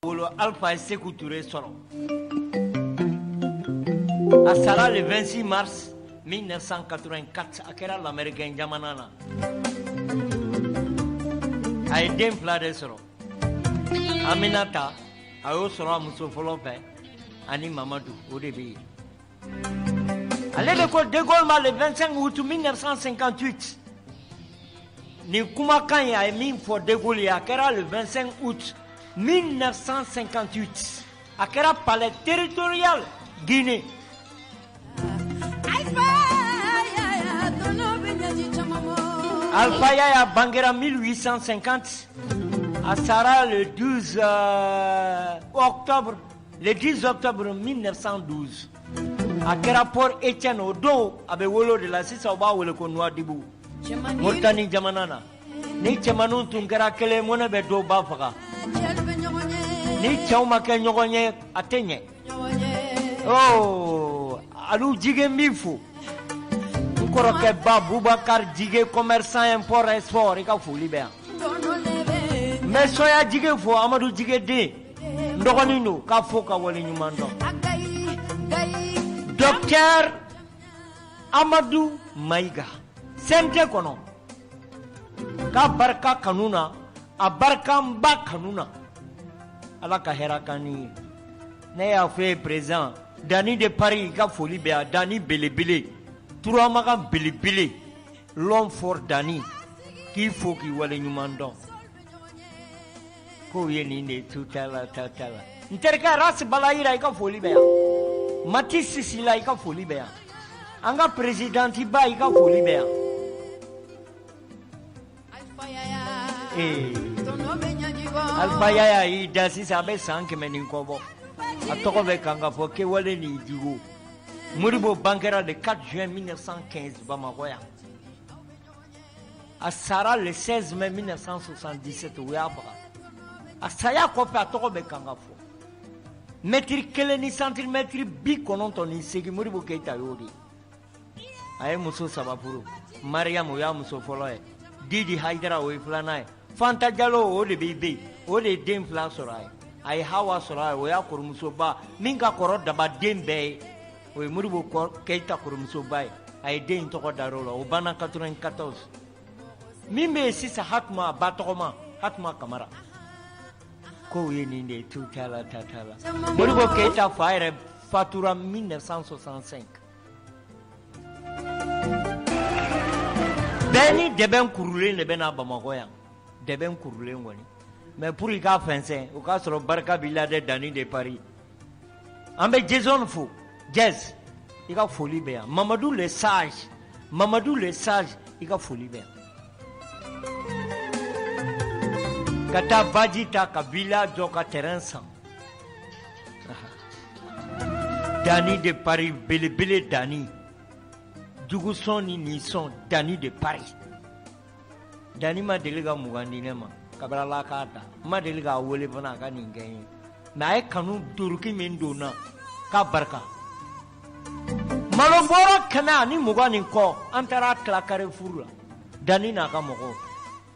Alpha Sékou Touré solo. À Sarah le 26 mars 1984, à Kera l'Américain Jamanana. A été infladé solo. Aminata, a eu solo Moussofolope, Ani Mamadou, au début. À l'école de Gaulle, le 25 août 1958. Ni Koumakan a mis pour De Gaulle à Kera le 25 août 1958. À Kera palais territorial Guinée. Alpha Yaya Banguera 1850. À Sarah le 12 octobre. Le 10 octobre 1912. À Kera Port Etienne Odo, avec Wolo de la Sissaoba ou le Konoa Dibou. Mourtani Jamanana. Ni Chemanou Tunkara Kele Monebe Do Bafaka. Ni Chauma Kenyogonye Atenye. Oh, Alou Jige Mifu. Nkoroke Boubacar Jige commerçant import export et Kafou Libéa. Mais soya Jige Fo Amadou Jige D. Ndogonino Kafou Kawali Numando. Docteur Amadou Maïga. Sente kono. Ka barka kanuna, a barka mba kanuna. Ala ka hera kani. Ne ya fait présent. Dani de Paris, ka foli bea, Dani Belebele. Touramaga Belebele. L'homme fort Dani. Qui faut qu'il wale nyumando. Ko yeni ne tutala tatala. Nterka ras balaira ka foli bea. Mati Sisila ka foli bea. Anga président Iba ka foli bea. Alpha Yaya idasi sabe sanke meninkobo. Atoko be kanga fo ke wale ni digo. Muribo Banguera le 4 juin 1915 Bamakoya. À Sarah le 16 mai 1977 Ouabra. À Saya kope atoko be kanga fo. Metri keleni centimètre bi kononto ni segi Muribo Keita yori. Aye muso sabapuru. Maria moya muso foloe. Didi Haidara o iflanae. Fanta Jalo o de bebe o de den flan sorai ay hawa sorai o ya kurumuso ba minga koro daba den be o Muribo Keita kurumuso ba ay den to darola o bana 94 mimbe sisa hatma batoma hatma kamara ko yeni ne tutala tatala Muribo Keita faire fatura 1965 Beni deben kurule ne bena Bamakoya Deben Kourlé ngoni mais pour il a français au cas sur barka bilade Dani de Paris ambe Jason fou jazz il a folie bien Mamadou le sage il a folie bien kata bajita kabila joka terrain sans Dani de Paris bele Dani dugu soni ni son Dani de Paris Dani ma deliga mugandi nema kabara la kata ma deliga wole bana ka ningen na ay kanu duruki min dona ka barka maloboro kana ni mugani ko antara klakare furula Dani na ka mogo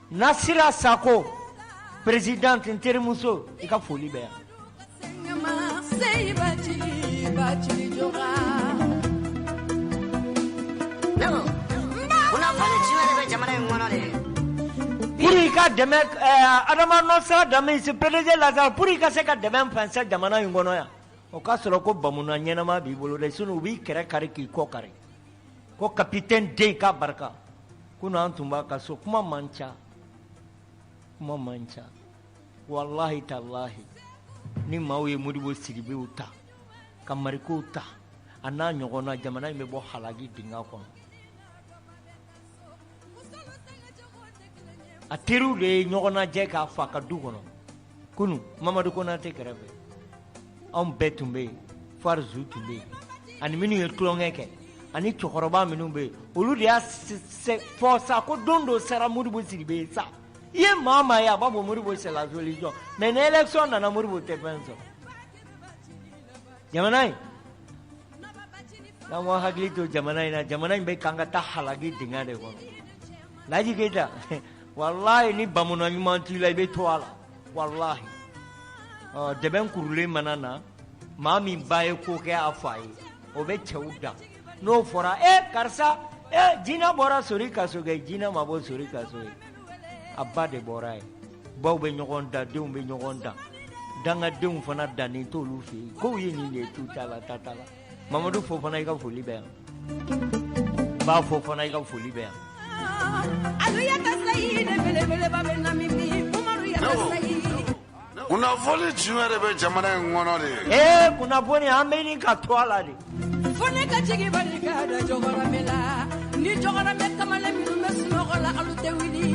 Nasira Sako président intermuso e ka foli be Puri ka deme adama no sa dame se PDG Lazare puri ka se ka deme penser jamana yungono ya o ka soro ko bamuna nyena ma bi bolo de sunu bi kere kare ki ko kare ko capitaine de ka barka kuna antumba ka so kuma mancha wallahi tallahi ni mawe Modibo Sidibe uta kamariko uta ana nyogona jamana me bo halagi dinga ko Atiru le nyogona jeka faka dugono kunu Mamadou Konate kerebe on betumbe farzu tumbe ani minu ye klongeke ani chokoroba minu be olu dia se força ko dondo sera Modibo Sidibe sa ye mama ya babo Modibo c'est la religion mais une élection na Modibo te penso jamanai na mo haglito jamanai be kanga ta halagi dinga de ko laji keta Wallahi ni bamuna nyumanti la be toala wallahi dɛbɛn kurulen mana na maa min ba ye ko kɛ a fa ye o bɛ cɛw da n'o fɔra karisa jinɛ bɔra sori kaso kɛ jinɛ ma bɔ sori kaso ye a ba de bɔra ye baw bɛ ɲɔgɔn da denw bɛ ɲɔgɔn da dangadenw fana dannen t'olu fɛ yen kow ye nin de ye tu t'a la ta t'a la Mamadu fo fana i ka foli bɛ yan b'a fɔ fana i ka foli bɛ yan kunnafoni jumɛn de bɛ jamana in kɔnɔ de kunnafoni an bɛ nin ka to a la de fo ne ka jigi bali ka da jɔgɔrɔmɛ la ni jɔgɔrɔmɛ kamalen minnu bɛ sunɔgɔ la olu tɛ wuli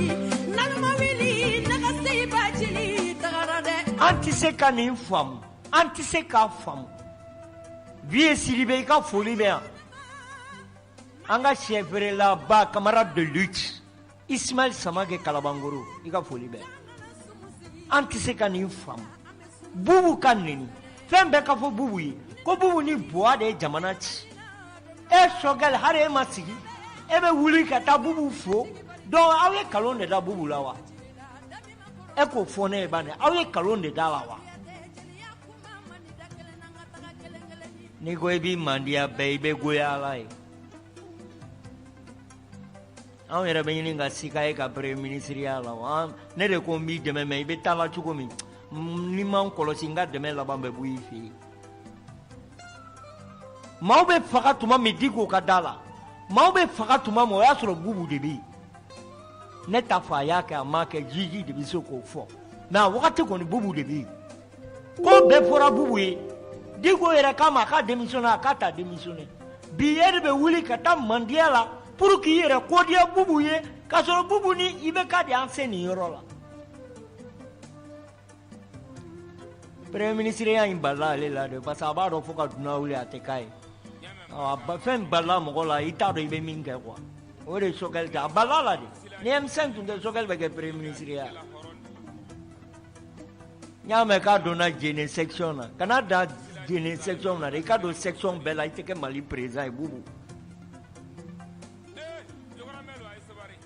n'alu ma wuli ne ka se i b'a jeli tagara dɛ an tɛ se ka nin faamu an tɛ se k'a faamu Vieux Sidibé i ka foli bɛ yan an ka sɛ feerelaba camarade de lutte Ismaël Samake Kalabangoro i ka foli bɛ yan an tɛ se ka nin faamu bubu ka neni fɛn bɛɛ ka fɔ bubu ye ko bubu ni buwa de ye jamana ci sɔgɛli hali e ma sigi e bɛ wuli ka taa bubu fo donc aw ye kalon de da bubu la wa e k'o fɔ ne ye bani aw ye kalon de da la wa n'i ko i b'i mandiya bɛɛ i bɛ goya ala ye anw yɛrɛ bɛ ɲini ka sika ye ka premier ministeriya la wa ne de ko n b'i dɛmɛ mɛ i bɛ taa la cogo min ni ma n kɔlɔsi n ka dɛmɛ laban bɛ bɔ i fɛ yen maaw bɛ faga tuma min Diko ka da la maaw bɛ faga tuma min o y'a sɔrɔ bubu de bɛ yen ne t'a fɔ a y'a kɛ a m'a kɛ Jiji de bɛ se k'o fɔ mɛ a wagati kɔni bubu de bɛ yen ko bɛɛ fɔra bubu ye Diko yɛrɛ kama a ka démissionner a k'a ta démissionner bi e de bɛ wuli ka taa mandiya la pour k'i yɛrɛ kodiya bubu ye k'a sɔrɔ bubu ni i bɛ ka de an se nin yɔrɔ la premier ministeriya in balila ale la de parce que a b'a dɔn fo ka dunan wuli a tɛ k'a ye fɛn balila mɔgɔ la i t'a dɔn i bɛ min kɛ quoi o de Sogɛli tɛ a balila la de ni M5 tun tɛ Sogɛli bɛ kɛ premier ministeriya n y'a mɛn k'a donna Jene section na kana da Jene section na de i ka don section bɛɛ la i tɛ kɛ Mali président ye bubu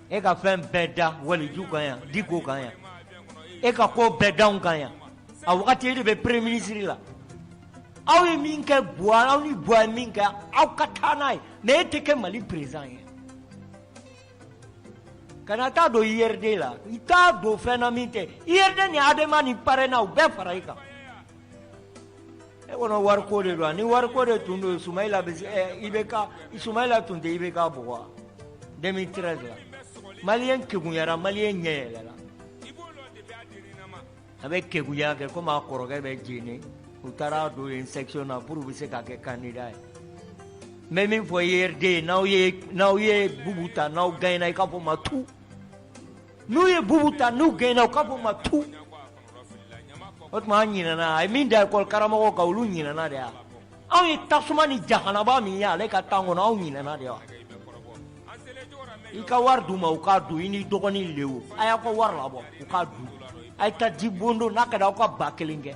e ka fɛn bɛɛ da Waliju kan yan Diko kan yan e ka ko bɛɛ d'anw kan yan a wagati e de bɛ premier ministre la aw ye min kɛ Buwa aw ni Buwa ye min kɛ aw ka taa n'a ye mais e tɛ kɛ Mali président ye kana taa don IRD la i t'a don fɛn na min tɛ IRD ni Adama ni Parena u bɛɛ fara i kan e kɔnɔ wariko de don ni wariko de tun don Sumayila bɛ IBK Sumayila tun tɛ IBK bugɔ 2013 la maliyɛn kegunyara maliyɛn ɲɛ yɛlɛla a bɛ kegunya kɛ komi a kɔrɔkɛ bɛ Jene u taara don yen section na pour u bɛ se ka kɛ candidat ye n bɛ min fɔ IRD n'aw ye bubu ta n'aw gagné i k'a fɔ ma tu n'u ye bubu ta n'u gagné u k'a fɔ ma tu o tuma an ɲinɛna a ye min da école karamɔgɔw kan olu ɲinɛna de wa anw ye tasuma ni jahanaba min ye ale ka temps kɔnɔ anw ɲinɛna de wa i ka wari d'u ma u k'a dun i ni dɔgɔnin Lewo a y'a ka wari labɔ u k'a dun a ye taa Jibondo n'a ka di aw ka 1000 kɛ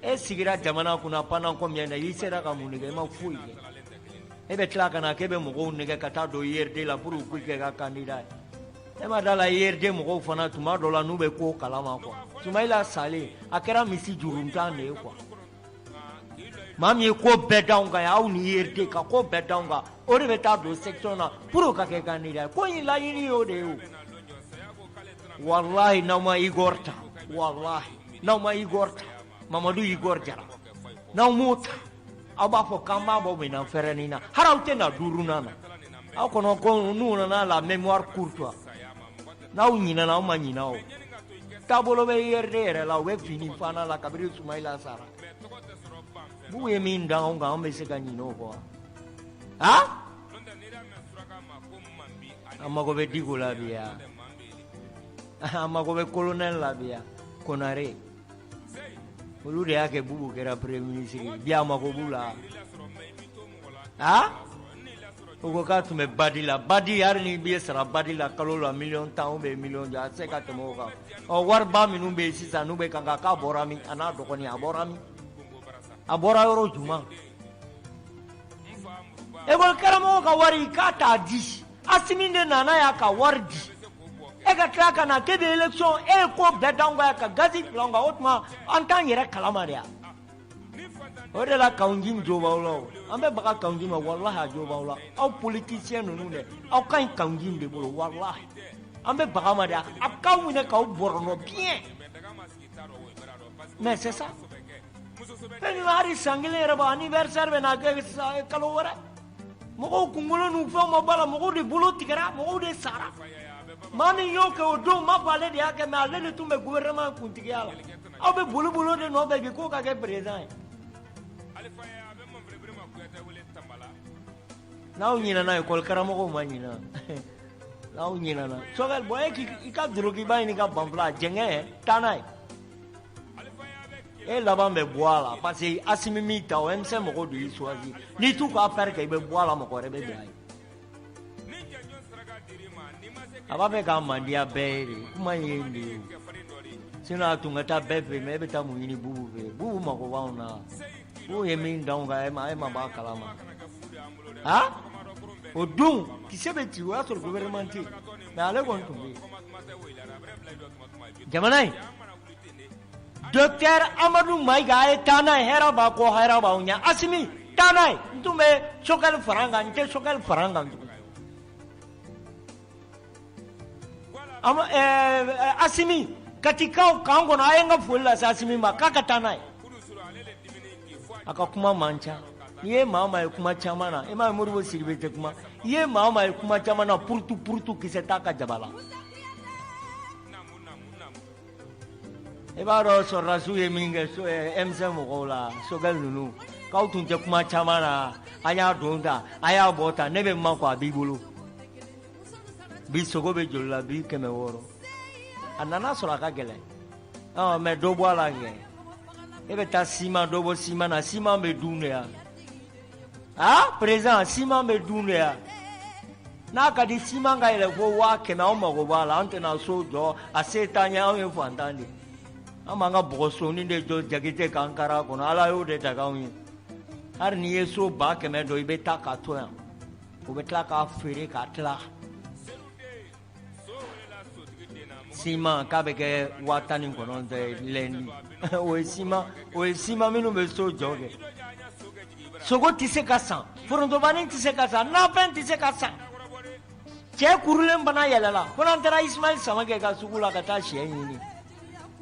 e sigira jamana kunna pendant combien de temps i sera ka mun de kɛ i ma foyi kɛ e bɛ tila ka na k'e bɛ mɔgɔw nɛgɛ ka taa don IRD la pour k'u kɛ ka candidat ye e ma da la IRD mɔgɔw fana tuma dɔ la n'u bɛ ko kalama quoi Sumayila salen a kɛra misi juruntan de ye quoi maa min ye ko bɛɛ d'anw kan aw ni IRD ka ko bɛɛ d'anw kan o de bɛ taa don section na pour ka kɛ candidat ye ko in laɲini y'o de ye o wallahi n'aw ma Igor ta wallahi n'aw ma Igor ta Mamadu Igor Jara n'aw m'o ta aw b'a fɔ k'an b'a bɔ minɛn fɛrɛnin na hali aw tɛ na duurunan na aw kɔnɔ ko n'u nana la mémoire courte wa n'aw ɲinɛna aw ma ɲinɛ o taabolo bɛ IRD yɛrɛ la u bɛ fini fana la kabini Sumayila sara bubu ye min da anw kan an bɛ se ka ɲinɛ o kɔ an mago bɛ Diko la bi ya an mago bɛ colonel la bi ya Konare olu de y'a kɛ bubu kɛra premier ministre bi a mago b'u la o ko k'a tun bɛ Badi la Badi hali ni b'i sara Badi la kalo la 1,10 ou bien 1,000,000 a tɛ se ka tɛmɛ o kan wariba minnu bɛ yen sisan n'u bɛ kan ka k'a bɔra min a n'a dɔgɔnin a bɔra min a bɔra yɔrɔ jumɛn école karamɔgɔ ka wari k'a t'a di Asimi de nana y'a ka wari di e ka tila ka na k'e bɛ élection e ye ko bɛɛ dangoya ka gazi bila anw kan o tuma an t'an yɛrɛ kalama de ya o de la kanji in jo b'aw la o an bɛ baga kanji ma walahi a jo b'aw la aw politicien ninnu dɛ aw ka ɲi kanji in de bolo walahi an bɛ baga ma de a k'aw minɛ k'aw bɔrɔnɔ bien mais c'est ça fɛn min hali san kelen yɛrɛ b'a anniversaire bɛ na kɛ kalo wɛrɛ mɔgɔw kunkolo n'u fɛnw ma bɔ la mɔgɔw de bolo tigɛra mɔgɔw de sara maa min y'o kɛ o don m'a fɔ ale de y'a kɛ mais ale de tun bɛ gouvernement kuntigiya la aw bɛ bolo de nɔfɛ bi k'o ka kɛ président ye n'aw ɲinana école karamɔgɔw ma ɲina n'aw ɲinana Choguel bon e k'i ka dorokiba ɲini ka ban fila jɛngɛ taa n'a ye e laban bɛ bɔ a la parce que Assimi min ta o M5 mɔgɔw de y'i choisi n'i t'u ka affaire kɛ i bɛ bɔ a la mɔgɔ wɛrɛ bɛ bila ye a b'a fɛ k'a mandiya bɛɛ ye de kuma ye nin de ye sinon a tun ka taa bɛɛ fɛ mais e bɛ taa mun ɲini Bubu fɛ Bubu mago b'anw na Bubu ye min d'anw kan e ma bɔ a kalama ah o don kisɛ bɛ ci o y'a sɔrɔ gouvernement tɛ yen mais ale kɔni tun bɛ yen jamana in Docteur Amadou Maïga a ye taa n'a ye hɛrɛ b'a kɔ hɛrɛ b'aw ɲɛ Assimi taa n'a ye n tun bɛ Choguel fara n kan n tɛ Choguel fara n kan tugun Assimi katikaw k'an kɔnɔ a ye n ka foli lase Assimi ma k'a ka taa n'a ye a ka kuma man ca n'i ye maa o maa ye kuma caman na e m'a ye Modibo Sidibe tɛ kuma i ye maa o maa ye kuma caman na purutu kisɛ t'a ka jaba la e b'a dɔn sɔrɔdasiw ye min kɛ M5 mɔgɔw la Choguel ninnu k'aw tun tɛ kuma caman na a y'a don ta a y'a bɔ ta ne bɛ ma kɔ a b'i bolo bi sogo bɛ joli la bi 600 a nana sɔrɔ a ka gɛlɛn mais dɔ bɔ a la kɛ e bɛ taa ciment dɔ bɔ ciment na ciment bɛ dun de yan président ciment bɛ dun de yan n'a ka di ciment ka yɛlɛ fo 500 anw mago b'a la an tɛna so jɔ a se t'an ye anw ye fantan de an b'an ka bɔgɔsoni de jɔ Jakite k'Ankara kɔnɔ ala y'o de ta k'anw ye hali n'i ye so 100 dɔ i bɛ taa k'a to yan o bɛ tila k'a feere k'a tila ciment k'a bɛ kɛ 19 lɛndi o ye ciment minnu bɛ so jɔ kɛ sogo tɛ se ka san forontobanni tɛ se ka san nafɛn tɛ se ka san cɛ kurulen bana yɛlɛla ko n'an taara Ismail Samakɛ ka sugu la ka taa sɛ ɲini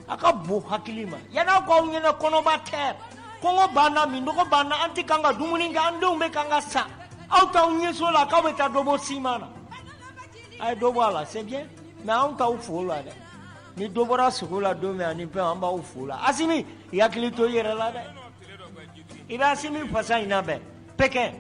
a ka bon hakili ma yan'a k'aw ɲɛna kɔnɔba tɛ kɔngɔ banna minɔgɔ banna an tɛ kan ka dumuni kɛ an denw bɛ kan ka sa aw t'aw ɲɛso la k'aw bɛ taa dɔ bɔ ciment na a ye dɔ bɔ a la c'est bien mais anw t'aw fo la dɛ ni dɔ bɔra sogo la don min ani fɛn an b'aw fo la Assimi i hakili to i yɛrɛ la dɛ i bɛ Assimi fasa in labɛn pɛkɛ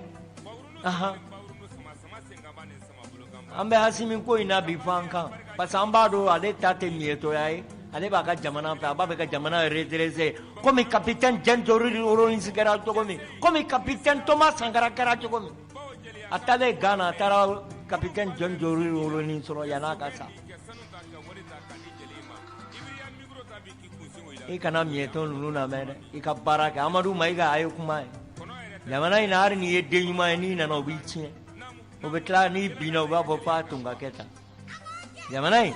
an bɛ Assimi ko in na bi fɔ an kan parce que an b'a dɔn ale ta tɛ miyɛtɔya ye ale b'a ka jamana fɛ a b'a fɛ ka jamana redresser comme capitaine Jendori Oronis kɛra cogo min comme capitaine Thomas Sankara kɛra cogo min a taalen Ghana a taara capitaine Jendori Oronis sɔrɔ yan'a ka sa i kana miyɛtɔ ninnu lamɛn dɛ i ka baara kɛ Amadou Maïga a ye kuma ye jamana in na hali n'i ye den ɲuman ye n'i nana o b'i tiɲɛ o bɛ tila n'i binna o b'a fɔ k'a tun ka kɛ tan jamana in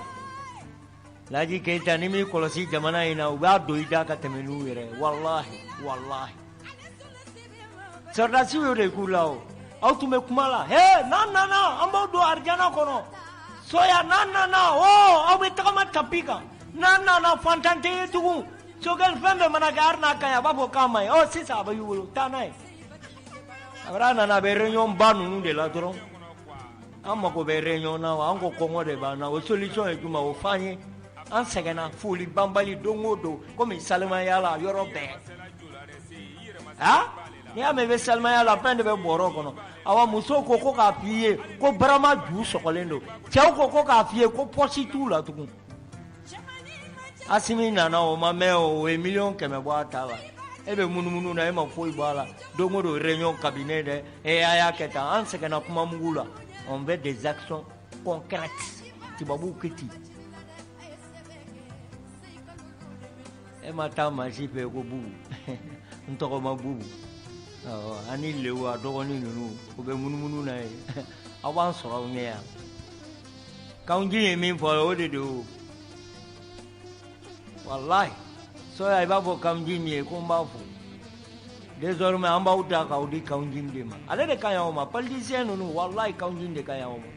Laji Keita ni m'i kɔlɔsi jamana in na u b'a don i da ka tɛmɛ n'u yɛrɛ wallahi sɔrɔdasiw y'o de k'u la o aw tun bɛ kuma la n'an nana an b'aw don arijana kɔnɔ soya n'an nana aw bɛ tagama tapi kan n'an nana fantan tɛ ye tugun Choguel fɛn bɛɛ mana kɛ hali n'a ka ɲi a b'a fɔ k'a ma ɲi sisan a bɛ y'u bolo taa n'a ye a nana a bɛ réunion ba ninnu de la dɔrɔn an mago bɛ réunion na wa an ko kɔngɔ de b'an na o solution ye jumɛn o f'an ye an sɛgɛnna foli banbali don o don komi salimaya la yɔrɔ bɛɛ n'i y'a mɛn i bɛ salimaya la fɛn de bɛ bɔrɔ kɔnɔ awa musow ko k'a f'i ye ko barama ju sɔgɔlen don cɛw ko k'a f'i ye ko pɔsi t'u la tugun Assimi nana o ma mɛn o ye 100,000 bɔ a ta la e bɛ munumunu na e ma foyi bɔ a la don o don réunion cabinet dɛ a y'a kɛ tan an sɛgɛnna kuma mugu la on veut des actions concrètes tubabuw kɛ ten e ma taa mansi fɛ ko Bubu n tɔgɔ ma Bubu ani Lewu a dɔgɔnin ninnu u bɛ munumunu na ye aw b'an sɔrɔ aw ɲɛ yan kanji ye min fɔ o de do wallahi so ya b'a fɔ kanji min ye ko n b'a fɔ désormais an b'aw ta k'aw di kanji de ma ale de ka ɲi aw ma politicien ninnu wallahi kanji de ka ɲi aw ma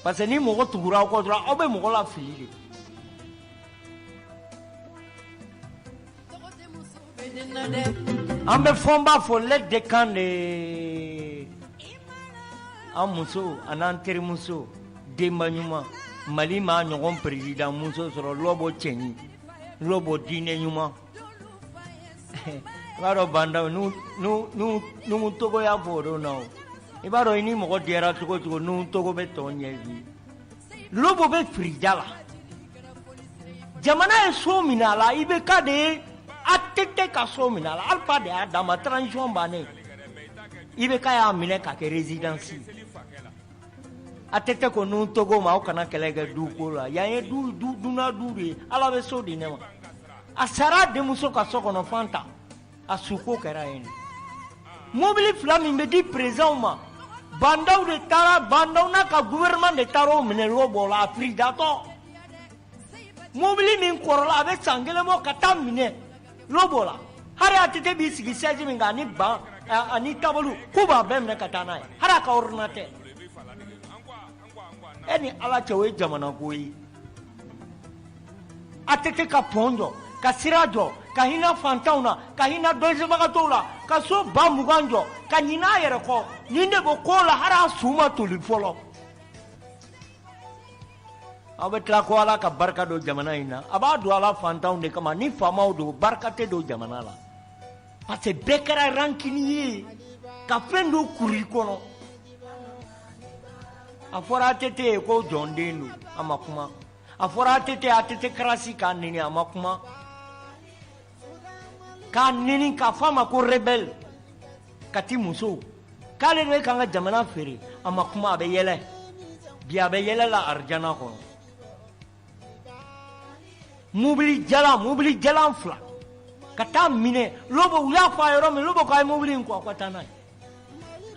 parce que ni mɔgɔ tugura aw kɔ dɔrɔn aw bɛ mɔgɔ la fili de. an bɛ fɔ n b'a fɔ le de kan de an muso an'an terimuso denba ɲuman mali m'a ɲɔgɔn président muso sɔrɔ lɔbɔ cɛɲi lɔbɔ diinɛ ɲuman i b'a dɔn bandaw n'u togo y'a fɔ o don na o i b'a dɔn i ni mɔgɔ diyara cogo cogo n'u togo bɛ tɔ ɲɛ bi lɔbɔ bɛ firija la jamana ye so minɛ a la i bɛ ka de ye a tɛ tɛ ka so minɛ a la alifa de y'a d'a ma transition bannen i bɛ ka y'a minɛ k'a kɛ résidence a tɛ tɛ ko n'u togo ma aw kana kɛlɛ kɛ du ko la yan ye duna du de ye ala bɛ so di ne ma a sara denmuso ka so kɔnɔ fanta a suko kɛra yen mobili fila min bɛ di président ma bandaw de taara bandaw n'a ka gouvernement de taara o minɛ lɔbɔ la a firidatɔ mobili min kɔrɔla a bɛ san kelen bɔ ka taa minɛ lɔbɔ la hali a tɛ b'i sigi siège min kan ani ban ani tabolu k'u b'a bɛɛ minɛ ka taa n'a ye hali a ka ordinateur e ni ala cɛ o ye jamana ko ye a tɛ ka pɔn jɔ ka sira jɔ ka hinɛ fantanw na ka hinɛ dɔnsebagatɔw la ka so ba 20 jɔ ka ɲinɛ a yɛrɛ kɔ nin de bɛ ko la hali a su ma toli fɔlɔ aw bɛ tila ko ala ka barika don jamana in na a b'a don ala fantanw de kama ni faamaw don barika tɛ don jamana la parce que bɛɛ kɛra rankini ye ka fɛn dɔ kuru i kɔnɔ a fɔra ATT ye ko jɔnden don a ma kuma a fɔra ATT karasi k'a neni a ma kuma k'a neni k'a fɔ a ma ko rebelle kati muso k'ale de bɛ kan ka jamana feere a ma kuma a bɛ yɛlɛ bi a bɛ yɛlɛ la arijana kɔnɔ mobili jalan 2 ka taa minɛ lɔbɔ u y'a fɔ a yɔrɔ min lɔbɔ k'a ye mobili in kɔ ka taa n'a ye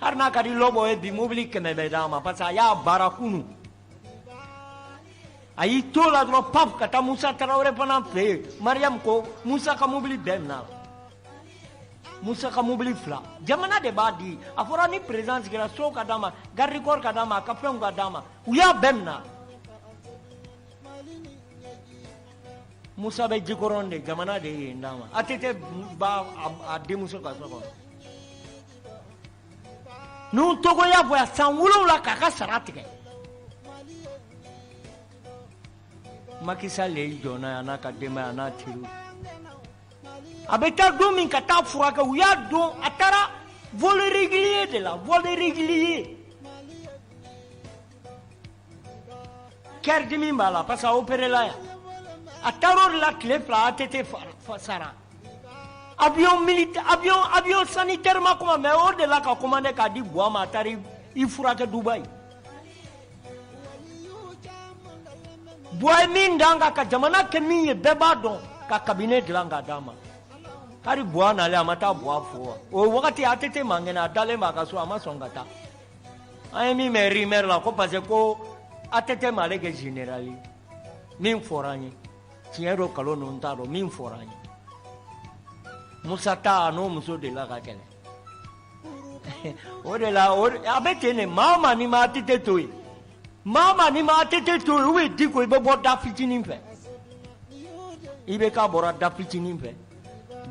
hali n'a ka di lɔbɔ ye bi mobili 100 bɛ d'a ma parce que a y'a baara kunu a y'i to la dɔrɔn paf ka taa Musa Tarawele fana fɛ yen Mariam ko Musa ka mobili bɛɛ minɛ a la Musa ka mobili 2 jamana de b'a di a fɔra ni président sigira so ka d'a ma garde corps ka d'a ma a ka fɛnw ka d'a ma u y'a bɛɛ minɛ Musa bɛ Jikɔrɔn de jamana de ye yen d'a ma ATT b'a a denmuso ka so kɔnɔ n'u togo y'a fɔ yan san 7 k'a ka sara tigɛ Macky Sall le jɔna yan n'a ka denbaya n'a teriw a bɛ taa don min ka taa furakɛ u y'a don a taara vol régulier de la vol régulier kɛri dimi b'a la parce que a opéré la yan a taara o de la tile 2 ATT sara avion sanitaire ma kuma mais o de la ka commandé k'a di Buwa ma a taara i furakɛ Dubaï Buwa ye min d'an kan ka jamana kɛ min ye bɛɛ b'a dɔn ka cabinet dilan k'a d'a ma hali Buwa nalen a ma taa Buwa fo wa o wagati ATT man kɛnɛ a dalen b'a ka so a ma sɔn ka taa an ye min mɛn rumeur la ko parce que ko ATT m'ale kɛ général ye min fɔra an ye tiɲɛ don kalon don n t'a dɔn min fɔra an ye Musa ta n'o muso de la ka kɛlɛ o de la a bɛ ten de maa o maa n'i ma ATT to yen maa o maa n'i ma ATT to yen o bɛ di ko i bɛ bɔ da fitinin fɛ i bɛ k'a bɔra da fitinin fɛ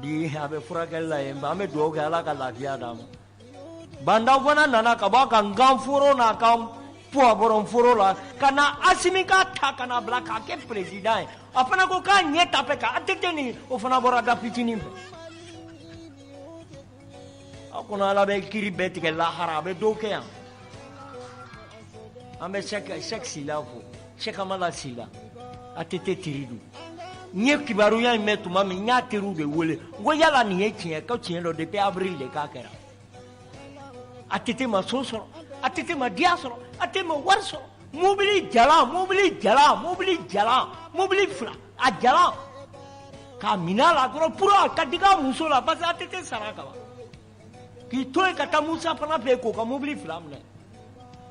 bi a bɛ furakɛli la yen an bɛ dugawu kɛ ala ka lafiya d'a ma bandaw fana nana ka bɔ a ka gan foro n'a ka puwabɔrɔn foro la ka na Asimi k'a ta ka na bila k'a kɛ président ye a fana ko k'a ɲɛ ta fɛ ka ATT nin o fana bɔra da fitinin fɛ a kɔnɔ ala bɛ kiri bɛɛ tigɛ lahara a bɛ dɔw kɛ yan an bɛ Cheikh Sila fo Cheikh Amala Sila ATT teri don n ye kibaruya in mɛn tuma min n y'a teriw de wele n ko yala nin ye tiɲɛ ko tiɲɛ don depuis avril de k'a kɛra ATT ma so sɔrɔ ATT ma diya sɔrɔ ATT ma wari sɔrɔ mobili jalan 2 a jalan k'a minɛ a la dɔrɔn pour a ka digi a muso la parce que ATT sara ka ban k'i to yen ka taa Musa fana fɛ yen k'o ka mobili 2 minɛ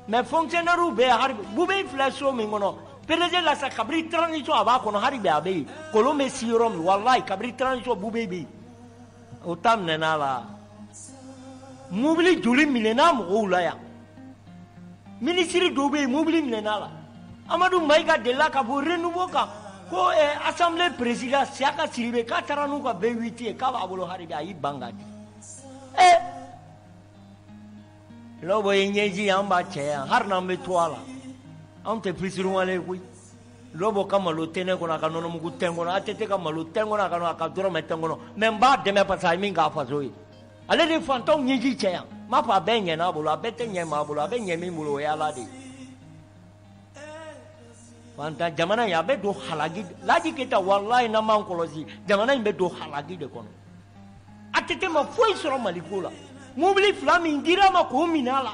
mais fonctionnaire be har bube inflation min gono PDG la sa kabri transition aba kono hari be abe kolome sirom wallahi kabri transition bube be otam nenala mobili joli milena mo la ya ministre dobe mobili milena la Amadou Maïga de la ka bo renouveau ka ko assemblée président siaka siribe ka taranu ka B8 ka ba bolo hari be ayi bangadi lobo yenyeji amba cheya har nambe twala ante prisiru wale kui lobo kama lo tene kona kanono mugu tengo na atete kama lo tengo na kanono akadoro metengo no memba deme pasa minga fazoi ale de fantom nyeji cheya mapa benye na bolo abete nye ma bolo abenye mi mulo ya ladi fanta jamana ya be do halagi ladi kita wallahi na man kolosi jamana be do halagi de kono atete ma foi soro malikula mobili flami ngira ma ko minala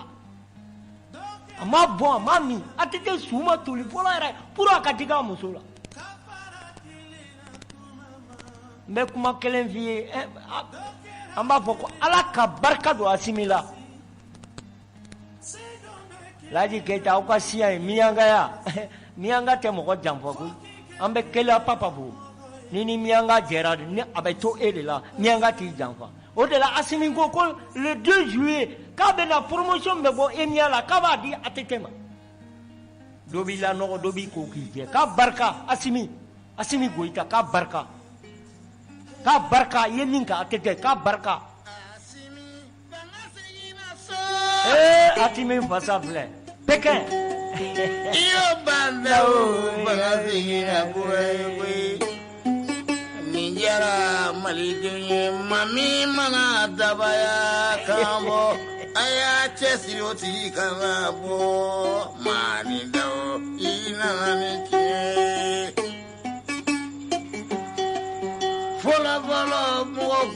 ama bon mami atete suma tuli pola era pura katika musula me kuma kelen vie amba foko ala ka barka do asimila laji keta o ka sia mianga ya mianga te mo ko jamfo ku ambe kela papa bu nini mianga gerard ni abeto elela mianga ti jamfa au-delà asimi ko le 2 juillet ka be na promotion be bo emia la ka ba di atetema dobi la no dobi ko ki je ka barka asimi goita ka barka yeminka atete ka barka atimi fasafle peke iyo banda o bagazina kuwe Ninjara malidunye mami mana dabaya kambo aya chesi oti kanabo mani do inanike fola mo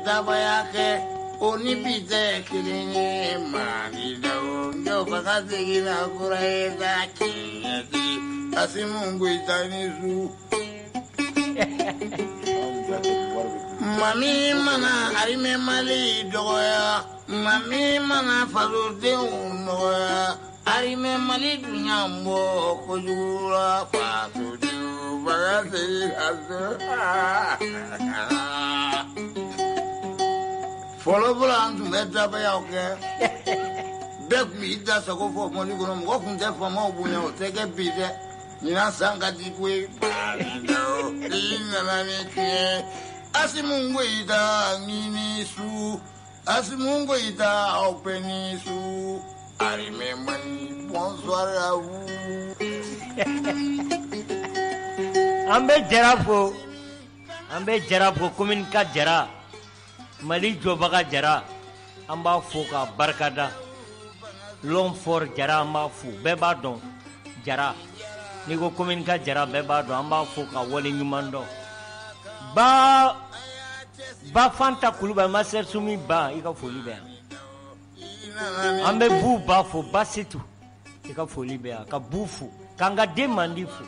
dabaya ke oni bide kilinye mani do yo bagazina kurai da kiyedi asimungu itanizu Mami mana arime mali doya mami mana farude unoya arime mali dunyambo kujura fatudu bagasi azu follow bulan tumeta bayoke bek mi da sako fo mo ni gono mo kunte fo mo bunya o tege bide nina sanga dikwe balido ina ni kye Asimungu ida minisu, asimungu ida openisu. I remember bonsoir à vous. Ambe jarafo commune ka jara. Mali jobaga jara. Amba foka barkada. L'homme fort jara amba fou. Beba don jara. Nigo commune ka jara beba don amba foka wali nyumando. Ba fanta kuluba maser sumi ba ika foli be ambe bu ba fo ba setu ika foli be ka bufu kanga demandi fu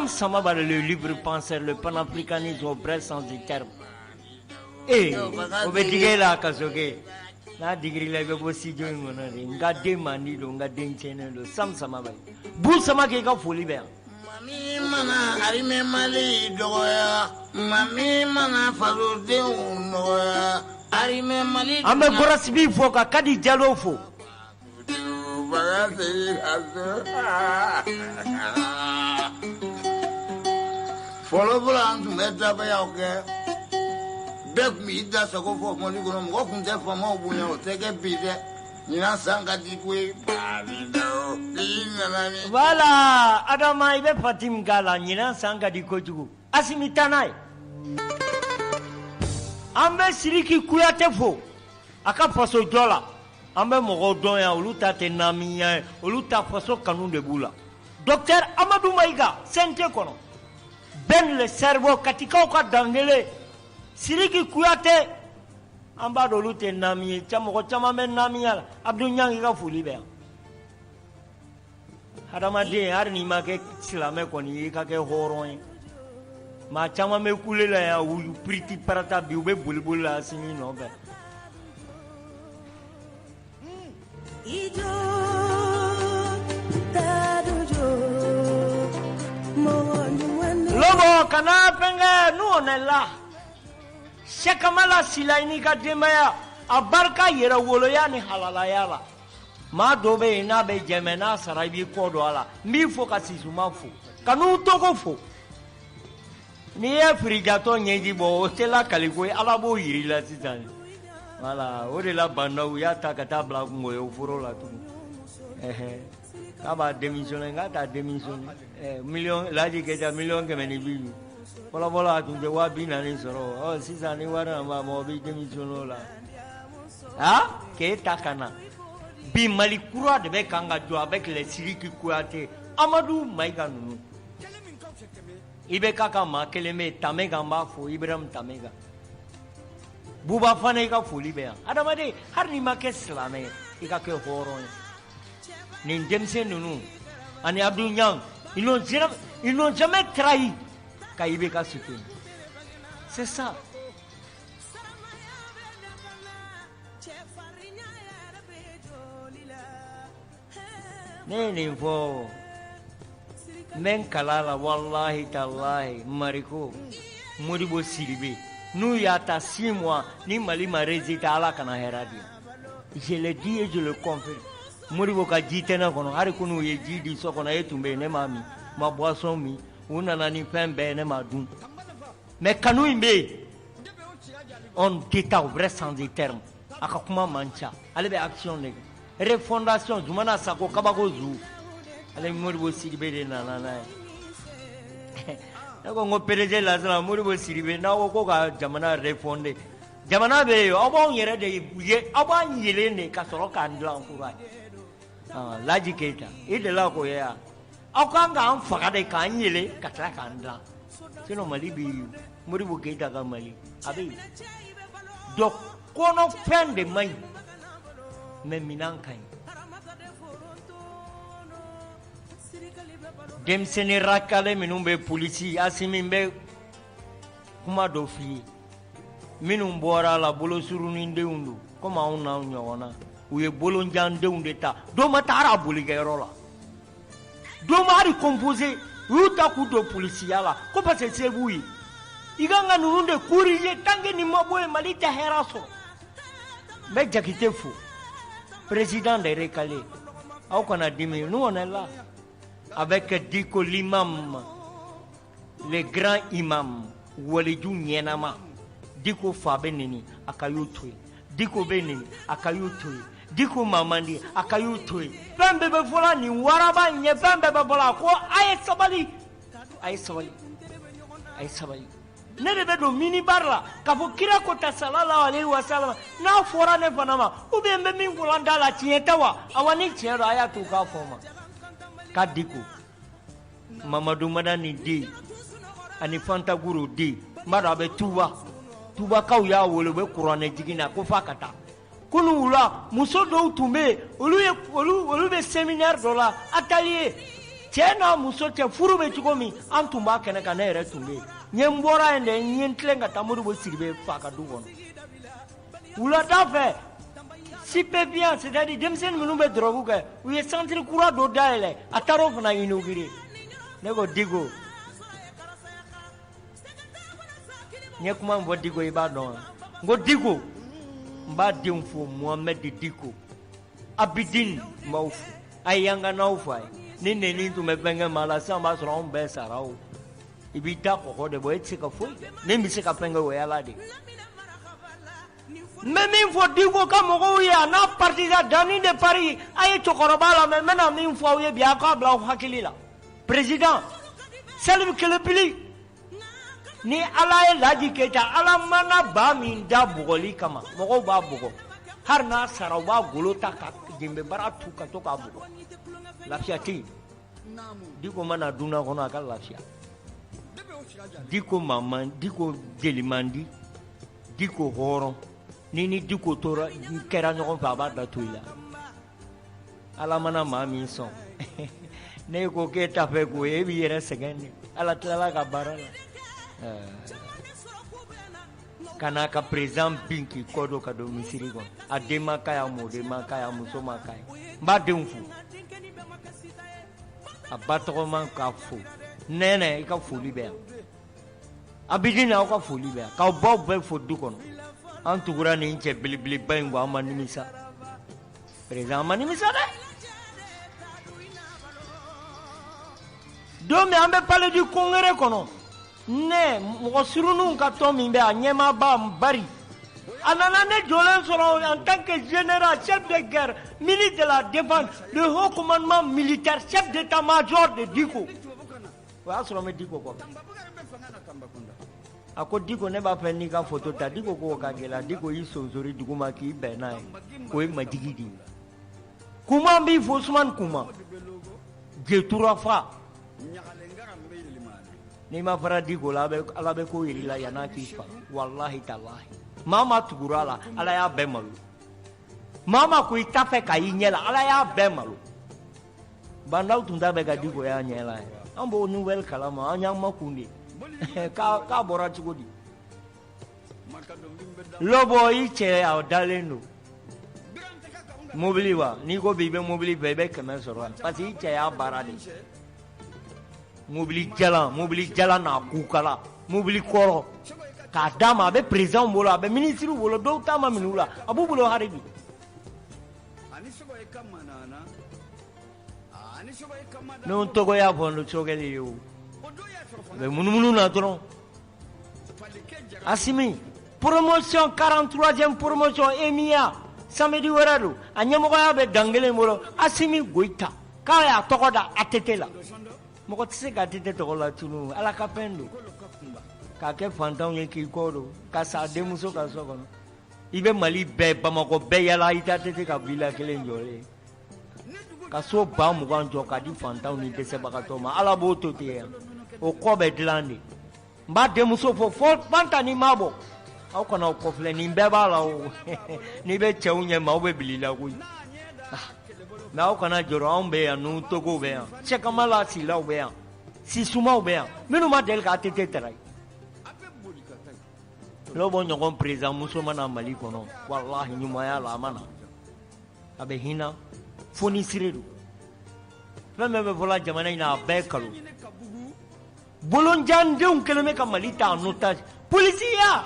sama ba le libre penseur le panafricanisme au vrai sens du terme obedigela kasoge na digri la go si jo ngona nga demandi lo nga denchene lo sama ba bu sama ke ka foli be Mami mana arime mali doya mami mana farude unoya arime mali ambe gorasbi fo ka kadi jalo fo bagasi azu follow bulan tumeta bayoke bek mi da sako fo mo ni gono mo kunte fo mo bunya o tege bide nina sanga dikwe balido ina ni Voilà, Adama ibe Fatim Gala nyina sanga di kojugu. Asimitanai. Ambe siriki kuyate fo. Aka faso dola. Ambe mogo doya uluta tenamiya, uluta faso kanun de bula. Docteur Amadou Maïga, sente kono. Ben le cerveau katika oka dangele. Siriki kuyate amba dolute namiye, chamogo chamame namiya. Abdou Nyangi ka fuli be. Hadamade har ni ma ke silame koni ka ke horon ma chama me kulela ya wu priti parata bi ube bulbul la sini no be Ijo kana penga nous on est là Shekamala Silaini ka demaya abarka yera woloya ni halalaya la ma dobe na be jemena sarabi kodo ala mi fo ka sisuma fo kanu toko fo ni e frigato nyeji bo tela kaliko ala bo yiri la sisan voilà o de la banda u ya ta kata bla ngoyo furo la tu aba démissionner ngata démissionner million laji ke ja million ke meni bi bola tu je wa bi na ni soro o sisan ni wara ma mo bi démissionner la ha ke takana bi Mali kura de be kanga jo avec les Sidiki Kouyaté Amadou Maïga Nunu ibe kaka ma keleme tamega mbafo Ibrahim Tamega Buba Fane ka foli be adamade har ni ma ke slame ika ke horo ni Demse Nunu ani Abdou Niang ils n'ont jamais trahi ka ibe ka soutenir c'est ça. Nene fo men kalala wallahi tallahi mariko Modibo Sidibé nous yata 6 mois ni Mali ma résultat ala kana heradi je le dis et je le confirme Modibo ka jitena kono hari kunu ye jidi sokona etumbe ne mami ma boisson mi unana ni pembe ne madun mais kanu imbe on déta vrai sans des termes akakuma mancha ale be action ne refondation jumana sako kabako zu ale Modibo Sidibé de nanana nako ngo PDG la sala Modibo Sidibé na ko ka jamana refondé jamana be yo abon yere de ye abon yele ne ka soro ka ndlan kurai Laji Keita ide la ko ya akanga am faga de ka yele ka tra ka ndlan sino Mali bi Modibo Keita ka Mali abi donc kono fin de mai mais minankai dem sene rakale minumbe polisi asimimbe kuma do fi minum bora la bolo suruni ndeundu koma una nyona uye bolo njande unde ta do matara boli garola do mari composé uta ku do polisi yala ko passe sebuyi iganga nurunde kuriye tange ni maboye malita heraso be jakite fou président de recalé au qu'on a dit mais nous on est là avec Diko l'imam le grand imam Walidou Nyenama Diko Fabenini akayutwe Diko Benini akayutwe Diko Mamandi akayutwe pembe befola ni waraba nye pembe bebola ko aye sabali ne de do mini barla ka fo kira ko ta sallallahu alaihi wasallam na fora ne fanama u be mbe min kulanda la tietawa awani tiero ayatu ka foma ka Diko Mamadou Madani di ani Fanta Guru di mara be tuba ka ya wolo be Qur'an jigina ko fakata kunu ula muso do tumbe olu be séminaire do la atelier tiena muso te furu be tukomi antumba kene kana ere tumbe nyembora ende nyentlenga Modibo Sidibé faka du wono ula dafe si peu bien c'est-à-dire demsen minumbe drogu ke u ye centre courant do daele ataro fana inauguré nego Digo nyekuma mbo Digo ibadon ngo Digo mba dimfo Mohamed Diko Abidine maufu ayanga naufa ni neni tu mepenga mala samba soro mbe sarao ibita ko de boy tsika foi ne mi sika penga we ala de même il faut Digo comme ko ya na partisan dani de Paris ay chokorobala mais maintenant il faut ye bien ka bla hakilila président salut que le pili ni ala Laji Keita ala mana ba min da bugoli kama mogo ba bugo har na sarawa golota ka jimbe baratu ka to ka bugo lafiati Diko mana duna kono aka lafia Diko maman Diko delimandi Diko horon nini Diko tora kera nyoko baba da tuila ala mana mami son ne ko ke tafe ko e bi yere segene ala tala ka barala kana ka président binki kodo ka do misiri ko adema kaya mo de makaya muso makaya ba demfu abato man ka fu nene ka fu libe abidina ka foli bɛ ka baw bɛɛ fo du kɔnɔ an tugura ni cɛ belebeleba in ko an ma nimisa président ma nimisa dɛ don min an bɛ palais du congrès kɔnɔ ne mɔgɔ surunun ka tɔn min bɛ a ɲɛmaaba bari a nana ne jɔlen sɔrɔ en tant que général chef de guerre ministre de la défense le haut commandement militaire chef d'état-major de Diko o y'a sɔrɔ n bɛ Diko kɔrɔ a ko Diko ne b'a fɛ n'i ka photo ta Diko ko ka gɛlɛn Diko y'i sonsori duguma k'i bɛn n'a ye o ye majigi de ye Kuma b'i fo Usumani Kuma Getura fa n'i ma fara Diko la Ala bɛ ko yir'i la yan'a k'i fa wallahi talahi maa ma tugura la Ala y'a bɛɛ malo maa ma ko i ta fɛ ka i ɲɛ la Ala y'a bɛɛ malo bandaw tun t'a bɛ ka Diko y'a ɲɛ la an b'o nouvelle kalama an y'an makun de k'a bɔra cogo di Lobo i cɛ a dalen don mobili wa n'i ko bi i bɛ mobili fɛ i bɛ 100 sɔrɔ parce que i cɛ y'a baara de mobili jalan n'a kukala mobili kɔrɔ k'a d'a ma a bɛ président bolo a bɛ ministre bolo dɔw ta ma minɛ u la a b'u bolo hali bi n'o tɔgɔ y'a fɔ n sogɛli ye o a bɛ munumunu na dɔrɔn Asimi promotion 43e promotion EMIA samedi wɛrɛ don a ɲɛmɔgɔya bɛ dan kelen bolo Asimi Goita k'a y'a tɔgɔ da ATT la mɔgɔ tɛ se ka ATT tɔgɔ la tunu Ala ka fɛn don k'a kɛ fantanw ye k'i kɔ don ka sa denmuso ka so kɔnɔ i bɛ Mali bɛɛ Bamakɔ bɛɛ yala i tɛ ATT ka villa kelen jɔlen ka so 20 jɔ k'a di fantanw ni dɛsɛbagatɔw ma Ala b'o to ten yan o kɔ bɛ dilan de n b'a denmuso fɔ Fanta ni m'a bɔ aw kana o kɔfilɛ nin bɛɛ b'a la o n'i bɛ cɛw ɲɛ ma aw bɛ bili la koyi mais aw kana jɔrɔ anw bɛ yan nu Togo bɛ yan Cheikh Amala Silaw bɛ yan Sisumaw bɛ yan minnu ma deli ka ATT tara Lobo ɲɔgɔn président muso mana Mali kɔnɔ wallahi ɲumanya la a mana a bɛ hinɛ fo ni sire don fɛn bɛɛ bɛ fɔla jamana in na a bɛɛ kalo bolonjandenw kɛlen bɛ ka Mali ta en otage polisiya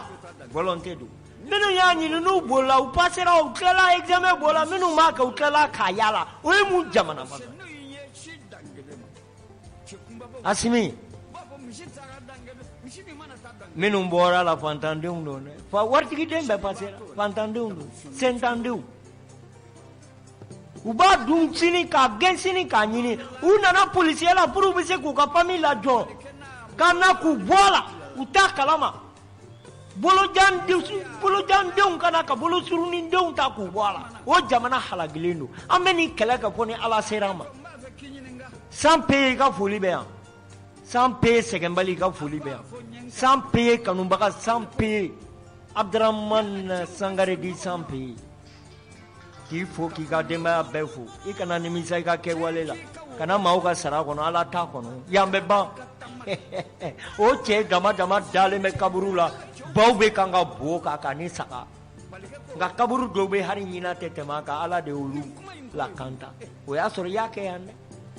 volonté don minnu y'a ɲini n'u bolila u passera u tilala examen bɔra minnu m'a kɛ u tilala k'a yala o ye mun jamana ma Asimi minnu bɔra la fantandenw don dɛ fa waritigi bɛɛ passera fantandenw don sentandenw u b'a dun sini k'a gɛn sini k'a ɲini u nana polisiya la pour u bɛ se k'u ka famille lajɔ ka na k'u bɔ a la u t'a kalama bolojandenw kana ka bolo surunindenw ta k'u bɔ a la o jamana halagilen don an bɛ nin kɛlɛ kɛ fɔ ni Ala sera an ma sans payer i ka foli bɛ yan sans payer sɛgɛnbali i ka foli bɛ yan sans payer kanubaga sans payer Abdramane Sangare di sans payer k'i fo k'i ka denbaya bɛɛ fo i kana nimisa i ka kɛwale la kana maaw ka sara kɔnɔ Ala t'a kɔnɔ yan bɛ ban o cɛ dama dalen bɛ kaburu la baw bɛ kan ka bo k'a ni saga nka kaburu dɔw bɛ hali ɲina tɛ tɛmɛ a kan Ala de y'olu lakanta o y'a sɔrɔ i y'a kɛ yan dɛ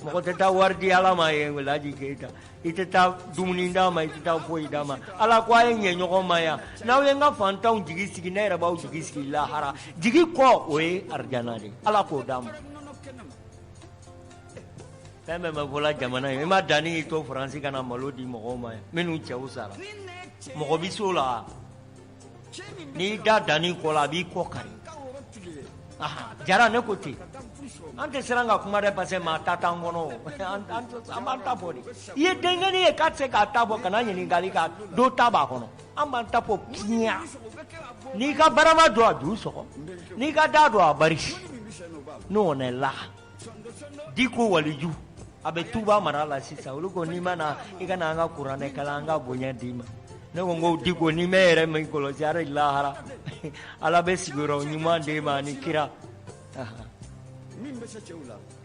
mɔgɔ tɛ taa wari di Ala ma ye Laji Keyita i tɛ taa dumuni d'a ma i tɛ taa foyi d'a ma Ala ko a ye ɲɛ ɲɔgɔn ma yan n'aw ye n ka fantanw jigi sigi ne yɛrɛ b'aw jigi sigi lahara jigi kɔ o ye arijana de Ala k'o d'a ma fɛn bɛɛ ma fɔla jamana in i ma danni y'i to Faransi ka na malo di mɔgɔw ma yan minnu cɛw sara mɔgɔ bɛ s'o la n'i da danni kɔ la a b'i kɔ kari Jara ne ko ten an tɛ siran ka kuma dɛ parce que maa ta t'an kɔnɔ an b'an ta fɔ de i ye denkɛni ye k'a tɛ se k'a ta fɔ kana ɲininkali k'a do ta b'a kɔnɔ an b'an ta fɔ piɲa n'i ka barama don a ju sɔgɔ n'i ka da don a bari n'o on est là Diko waliju a bɛ tuba mara la sisan olu ko n'i ma na i kana an ka kuranɛ kalan an ka bonya d'i ma ne ko n ko Diko n'i ma yɛrɛ min kɔlɔsi hali lahara Ala bɛ sigiyɔrɔ ɲuman d'e ma ni kira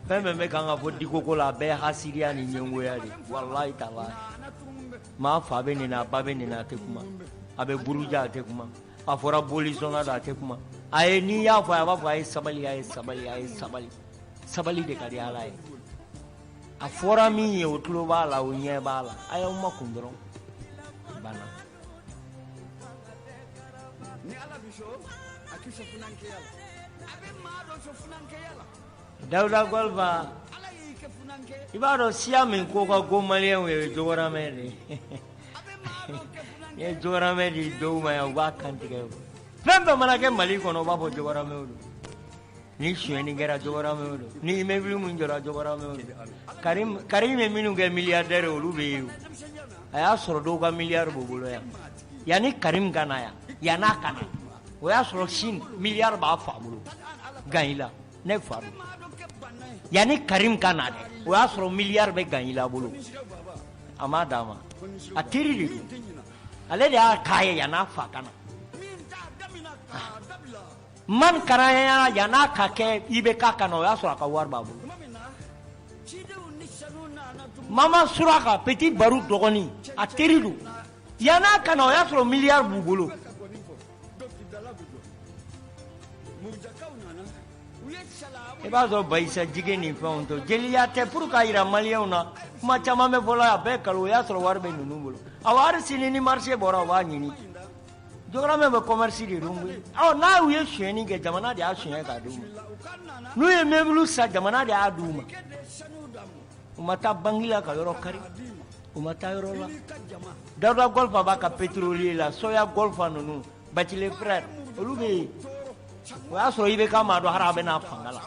fɛn bɛɛ bɛ kan ka fɔ Diko ko la a bɛɛ hasiriya ni ɲɛngoya de walahi talahi maa fa bɛ nin na a ba bɛ nin na a tɛ kuma a bɛ buruja a tɛ kuma a fɔra boli sɔnna don a tɛ kuma a ye n'i y'a fɔ a b'a fɔ a ye sabali a ye sabali a ye sabali sabali de ka di Ala ye a fɔra min ye o tulo b'a la o ɲɛ b'a la a y'aw makun dɔrɔn banna Dauda Golfa i b'a dɔn siya min ko ka go maliyɛnw ye Jogoramɛ de ye Jogoramɛ di dɔw ma yan u b'a kantigɛ fɛn bɛɛ mana kɛ Mali kɔnɔ u b'a fɔ Jogoramɛw don ni suyɛni kɛra Jogoramɛw don ni immeuble min jɔra Jogoramɛw don Karim ye minnu kɛ milliardaire olu bɛ yen a y'a sɔrɔ dɔw ka milliard b'u bolo yan yanni Karim ka na yan yann'a ka na o y'a sɔrɔ Chine milliard b'a fa bolo Ganyila ne fa don yanni Karim ka na dɛ o y'a sɔrɔ milliard bɛ Ganyila bolo a m'a d'a ma a teri de don ale de y'a k'a ye yann'a fa ka na man karaya yann'a ka kɛ IBK ka na o y'a sɔrɔ a ka wari b'a bolo Mama Suraka Petit Barou dɔgɔnin a teri don yann'a ka na o y'a sɔrɔ milliard b'u bolo i b'a sɔrɔ Bayisa jige ni fɛnw to jeliya tɛ pour k'a jira maliyɛnw na kuma caman bɛ fɔla a bɛɛ kalo o y'a sɔrɔ wari bɛ ninnu bolo a wari sini ni marché bɔra o b'a ɲini Jogoramɛ bɛ commerce de don n'a u ye suyɛni kɛ jamana de y'a suyɛn k'a d'u ma n'u ye meuble san jamana de y'a d'u ma u ma taa banque la ka yɔrɔ kari u ma taa yɔrɔ la Dauda Golfa b'a ka pétrolier la Soya Golfa ninnu Bathily Frères olu bɛ yen o y'a sɔrɔ IBK m'a dɔn hali a bɛ n'a fanga la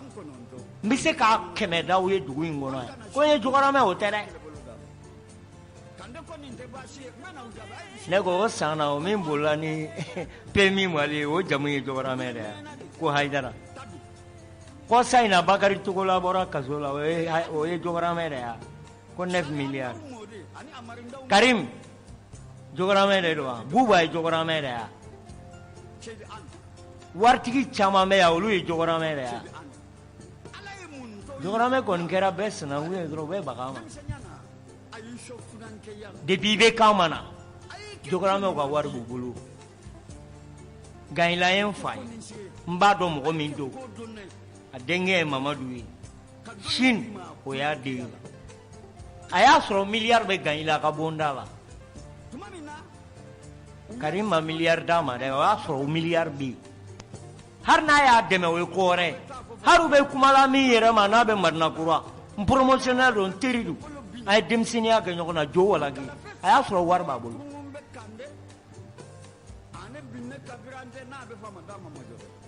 n bɛ se k'a kɛmɛ da u ye dugu in kɔnɔ yan ko n ye Jogoramɛ o tɛ dɛ ne ko o san na o min bolila ni PMI Mali ye o jamu ye Jogoramɛ de yan ko Hayidara kɔsa in na Bakari Togola bɔra kaso la o ye Jogoramɛ de yan ko 9 milliards Karim Jogoramɛ de don wa Buba ye Jogoramɛ de yan waritigi caman bɛ yan olu ye Jogoramɛ de yan Jogoramɛ kɔni kɛra bɛɛ sinankun ye dɔrɔn u bɛ baga ma depuis IBK ma na Jogoramɛw ka wari b'u bolo Ganyila ye n fa ye n b'a dɔn mɔgɔ min don a denkɛ ye Mamadu ye Chine o y'a den ye a y'a sɔrɔ milliard bɛ Ganyila a ka bonda la Karim ma milliard d'a ma dɛ o y'a sɔrɔ o milliard bɛ yen hali n'a y'a dɛmɛ o ye ko wɛrɛ hali u bɛ kumala min yɛrɛ ma n'a bɛ Madinakura n promotionnel don n teri don a ye denmisɛnniya kɛ ɲɔgɔn na jo walaki a y'a sɔrɔ wari b'a bolo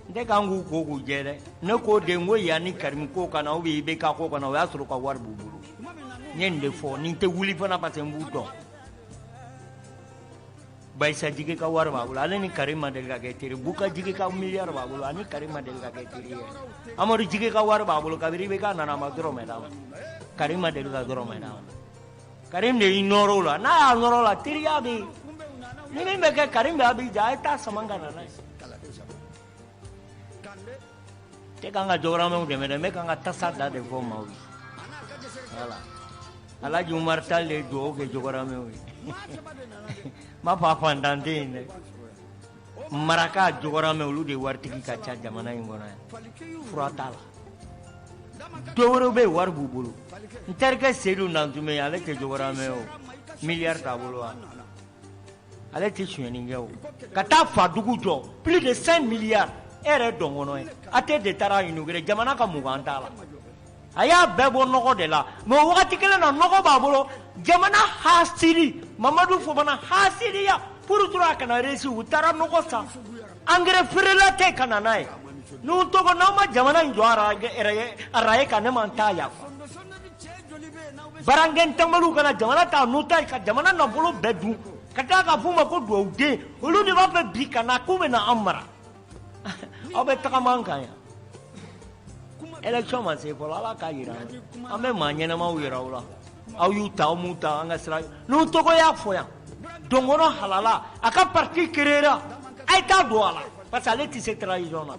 n tɛ k'an k'u ko k'u jɛ dɛ ne ko de n ko yanni Karim ko ka na ou bien IBK ko ka na o y'a sɔrɔ ka wari b'u bolo n ye nin de fɔ ni n tɛ wuli fana parce que n b'u dɔn Bayisa jige ka wari b'a bolo ale ni Karim ma deli ka kɛ teri Buka jige ka milliard b'a bolo ani Karim ma deli ka kɛ teri ye Amadu jige ka wari b'a bolo kabiri IBK nana a ma dɔrɔmɛ d'a ma Karim ma deli ka dɔrɔmɛ d'a ma Karim de y'i nɔrɔ o la n'a y'a nɔrɔ la teriya bɛ yen ni min bɛ kɛ Karim bɛ Abidjan a ye taa sama ka na n'a ye tɛ kan ka Jogoramɛw dɛmɛ dɛ n bɛ kan ka tasa da de fɔ maaw ye voilà Alhaji Umar Tal de ye dugawu kɛ Jogoramɛw ye m'a fɔ a fantan tɛ yen dɛ maraka Jogoramɛ olu de waritigi ka ca jamana in kɔnɔ yan fura t'a la dɔ wɛrɛw bɛ yen wari b'u bolo n terikɛ Seydou Nantume ale tɛ Jogoramɛ o milliard t'a bolo wa ale tɛ suyɛni kɛ o ka taa Fadugu jɔ plus de 5 milliards e yɛrɛ dɔn kɔnɔ ye a tɛ de taara inauguré jamana ka mugan t'a la a y'a bɛɛ bɔ nɔgɔ de la mais o wagati kelen na nɔgɔ b'a bolo jamana hasidi Mamadu Fofana hasidiya pour a kana réussir u taara nɔgɔ san engrais feerela tɛ ka na n'a ye n'u tɔgɔ n'aw ma jamana in jɔ araye kan ne man t'a yafa Barangɛn Tamalu kana jamana ta n'u ta ka jamana nafolo bɛɛ dun ka taa ka f'u ma ko duwawuden olu de b'a fɛ bi ka na k'u bɛ na an mara aw bɛ tagama an kan yan élection ma se fɔlɔ Ala k'a jira an bɛ maa ɲɛnamaw yira aw la aw y'u ta aw m'u ta an ka sira n'u tɔgɔ y'a fɔ yan Donkɔnɔ halala a ka parti créera a ye taa don a la parce que ale tɛ se trahison na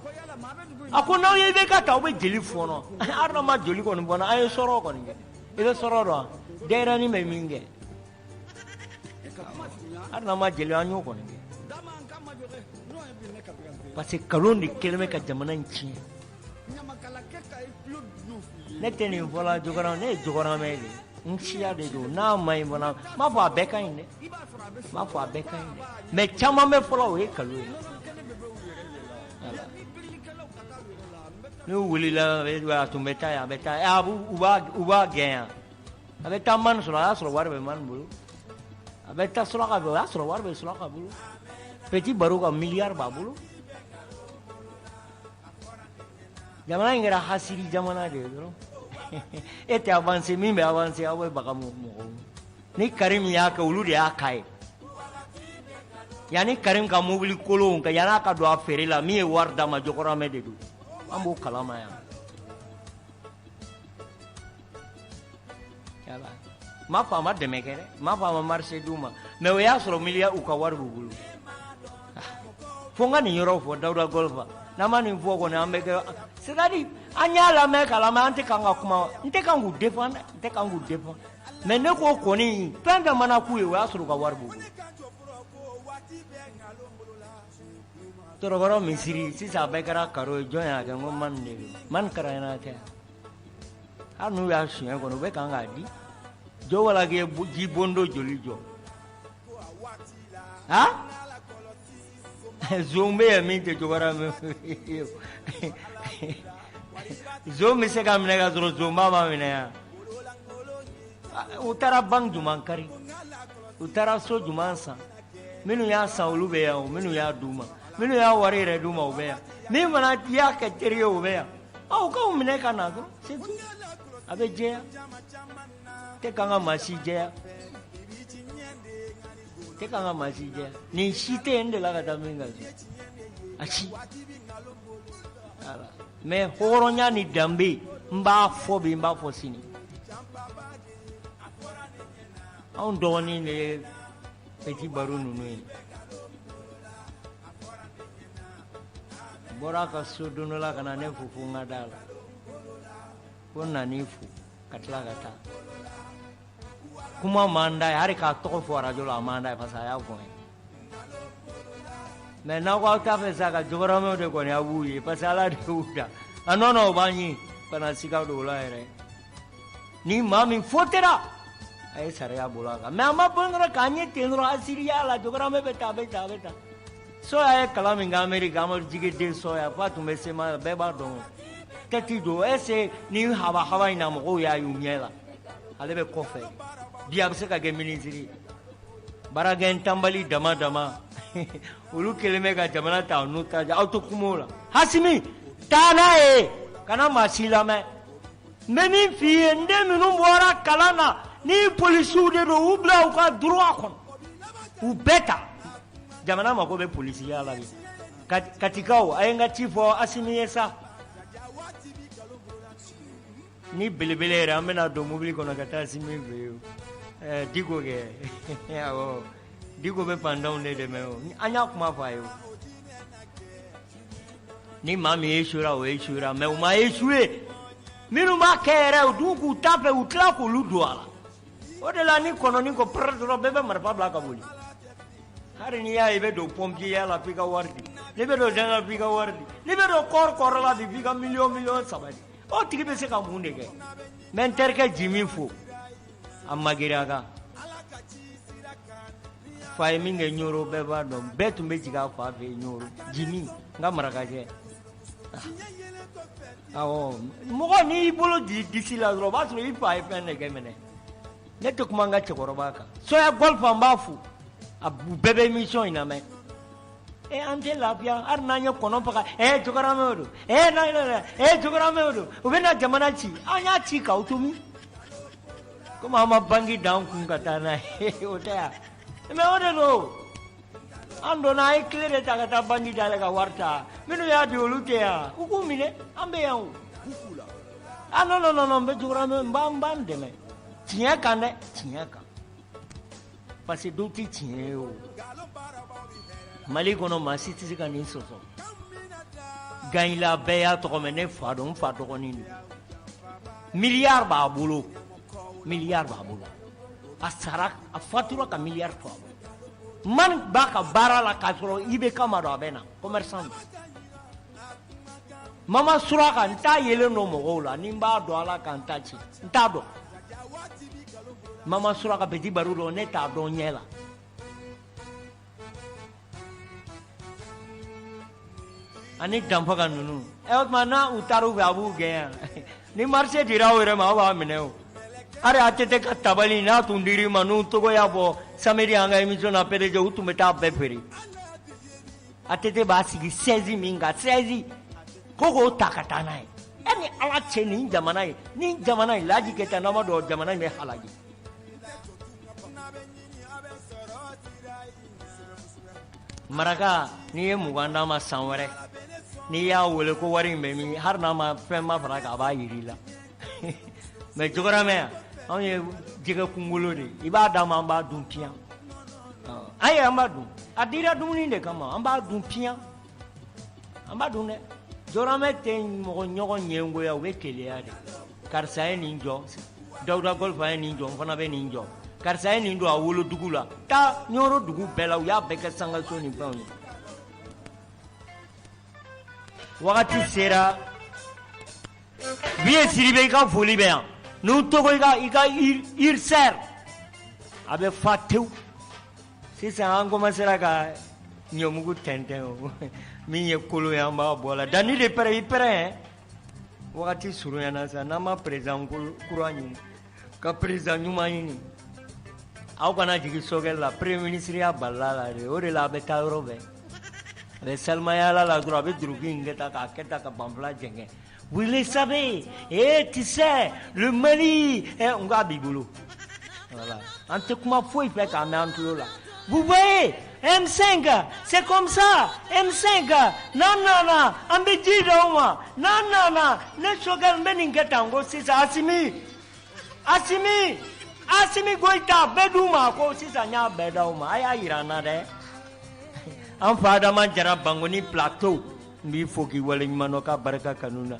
a ko n'aw ye IBK ta aw bɛ jeli fɔɔnɔ hali n'a ma joli kɔni bɔnna a ye sɔrɔ kɔni kɛ i bɛ sɔrɔ dɔn wa denyɛrɛnin bɛ min kɛ hali n'a ma jeli an y'o kɔni kɛ parce que nkalon de kɛlen bɛ ka jamana in tiɲɛ ne tɛ nin fɔla Jogoramɛ ne ye Jogoramɛ de n siya de don n'a ma ɲi fana n b'a fɔ a bɛɛ ka ɲi dɛ n b'a fɔ a bɛɛ ka ɲi dɛ mais caman bɛ fɔlɔ o ye nkalon ye Nous voulons tout mettre à bêta. Ah, ou va gagner. Avec ta main sur la war be man bulu. Avec ta sur la war be sur la bulu. Petit baruka milliard babulu. Jamana ingera hasiri jamana de bro. Ete avancé mimbe avancé awe bakamu. Ni Karim ya ka ulu de akai. Yani Karim ka mobile kolon ka yana ka do afere la mi e warda ma jokora me de do. Ambo kalama ya. Yala. Ma fa ma de mekere, ma fa ma marché duma. Me o ya soro milia u ka war bugulu. Fonga ni yoro fo dawda golfa. Na mani fo ko na ambeke. C'est-à-dire anya la me kala ma ante kanga kuma, nte kangu défendre, nte kangu défendre. Mais ne ko koni, plein de mana ku e wa soro ka war bugulu. Torogoro misiri si sabe kara karo joya ga man ne man kara na ta anu ya shi ko no be kan ga di jo wala ge ji bondo joli jo ha zombe ya min te jogara me zombe se kam ne ga zomba ma me ya utara bang juman kari utara so juman sa minu ya sa ulube ya minu ya duma minu ya wari re duma ubeya ni mana ya ka teriyo ubeya au ka umne kana do setu abe je te kanga masi je te kanga masi je ni shite ende la ka minga achi ala me horonya ni dambe mba fo sini on doni ne petit baru nunu bora ka suduno la kana ne fufu ngadala konna ni fu katla kata kuma manda hari ka to fo radio la manda fa sa ya ko me na ko ta fe sa ka jogora me de ko ne abuyi pa sala de uda anono bani kana sika do la ere ni mami fotera ai sare ya bola ka me ama bondra kanye tenro asiria la jogora me beta so ay kala minga America mo jige de so ya pa tume se ma beba don teti do ese ni hawa ina mo ya yunyela alebe kofe dia se ka ge ministry baragen tambali dama ulu keleme ga jamana ta nu ta auto kumola hasimi tana e kana masila me memi fi ende minu bora kalana ni polisu de do ubla ka droit kon u beta jamana mako be polisi ya la katikao ayenga chifo asimiyesa ni belebele ramena do mobile kono kata asimive digo ge yawo digo be pandau ne de meo anya kuma fayo ni mami eshura o eshura me uma eshue minu makere uduku tape utla ko ludwala odela ni kono ni ko perdro bebe marpa blaka boli hari ni ya ibe do pompi ya la pika wardi libe do jana pika wardi libe do kor la di pika million sabadi o tiki be se ka munde ke men terke jimi fu amagiraga fay minge nyoro be ba do betu be jiga fa be nyoro jimi ngamaraga je awo mo ni bolo di disila ro ba so ifa ifa ne ke mene ne to kumanga chekorobaka so ya golf ambafu abu bebe mission ina me e ante lapia arnanya kono paka jogara meodo na jogara meodo ubena jamana chi anya chi ka utumi kuma ama bangi down kungata na otea me ode no ando na ikere takata bangi dale ka warta minu ya diolute ya ukumine ambe yangu kukula no mbe jogara me mbambande me tinya kande tinya ka parce que d'autres tiens Mali kono masiti sika ni soso gagne la beya to comme ne fa do ni milliard ba bolo asara a fatura ka milliard to man baka bara la kasro ibe kamaro abena commerçant mama suraka nta yele no mogola nimba do ala kantachi nta do mama suraka petit barudo ne ta do nyela ani danfaga nunu mana utaru babu gaya ni marche dirao ere ma ba mineo are atete ka tabali na tundiri manu to go ya bo sameri anga emiso na pere jo utumeta be feri atete basi sezi minga sezi kogo takatana ani ala cheni jamanai ni jamanai laji keta nama do jamanai me halagi maraka ni muganda ma sanware ni ya wole ko wari memi har na ma fema faraka ba yirila me jogora me on ye jiga kungulo de ibada ma ba dun pian ay amadu adira dumuni de kama amba dun pian amadu ne jora me ten mo nyogo nyengo ya we kele ya de karsa e ninjo dawda golfa e ninjo fana be ninjo karsa e nindo awolo dugula ta nyoro dugu bela ya beka sanga soni bawo wakati sera biye siribe ka foli be nu to ko iga ir ser abe fateu sisa ango masera ka nyomugu tente mi ye kolo ya mba bola dani de pere wakati suru ya nasa nama president kurani ka president nyuma yini au kana jigi sogela premier ministre ya balala de ore la beta robe le salma ya la drobe drugi ngeta ka keta ka bambla jenge vous le savez tu sais le Mali on ga bibulu voilà ante kuma foi fait ka mantulo la vous voyez M5 c'est comme ça M5 non ambe jido wa non ne sogel meningeta ngo sisa asimi goita beduma ko sisa nya bedauma aya irana de am fada man jara bangoni plateau mi foki wala manoka baraka kanuna